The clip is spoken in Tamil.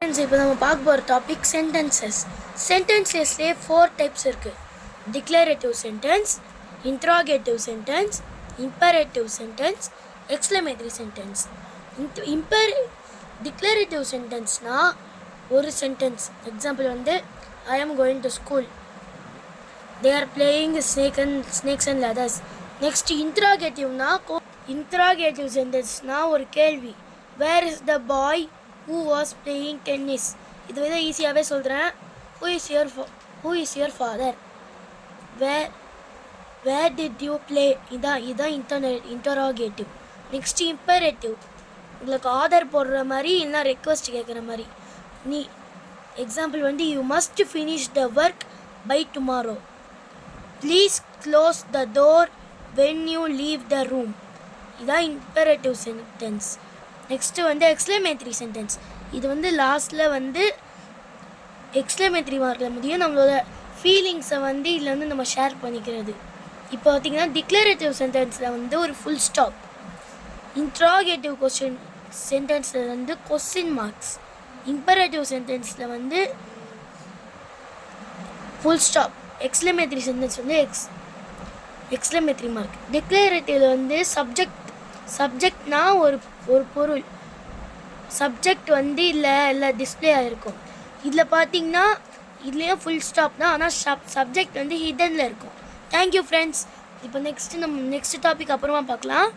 இப்போ நம்ம பார்க்க போகிற டாபிக் சென்டென்சஸ். சென்டென்சஸ்லேயே 4 டைப்ஸ் இருக்குது. Declarative sentence, interrogative sentence, imperative sentence, exclamatory sentence. Declarative சென்டென்ஸ்னால் ஒரு sentence. Example I am going to school, they are playing snakes and ladders. Next interrogative சென்டென்ஸ்னால் ஒரு கேள்வி. Where is the boy who was playing tennis? இது வந்து ஈஸியாகவே சொல்கிறேன். who is your father? where did you play? இதான் இன்டராகேட்டிவ். நெக்ஸ்ட் இம்பரேட்டிவ், உங்களுக்கு ஆர்டர் போடுற மாதிரி இல்லைனா ரெக்வஸ்ட் கேட்குற மாதிரி. நீ example you must finish the work by tomorrow, please close the door when you leave the room. இதான் imperative sentence. Next exclamatory sentence. இது லாஸ்ட்டில் எக்ஸ்க்ளமேட்டரி மார்க்கில் முடியும். நம்மளோட ஃபீலிங்ஸை இதில் நம்ம ஷேர் பண்ணிக்கிறது. இப்போ பார்த்திங்கன்னா டிக்ளரேட்டிவ் சென்டென்ஸில் ஒரு ஃபுல் ஸ்டாப். இன்ட்ராகேட்டிவ் சென்டென்ஸில் கொஸ்டின் மார்க்ஸ். இம்பரேட்டிவ் சென்டென்ஸில் full stop. Exclamatory sentence exclamatory mark. டிக்ளரேட்டிவில் சப்ஜெக்ட்னா ஒரு பொருள். சப்ஜெக்ட் இல்லை டிஸ்பிளே ஆகிருக்கும். இதில் பார்த்தீங்கன்னா இதுலேயும் ஃபுல் ஸ்டாப் தான், ஆனால் சப்ஜெக்ட் ஹிடனில் இருக்கும். Thank you friends. இப்போ நெக்ஸ்ட் டாபிக் அப்புறமா பார்க்கலாம்.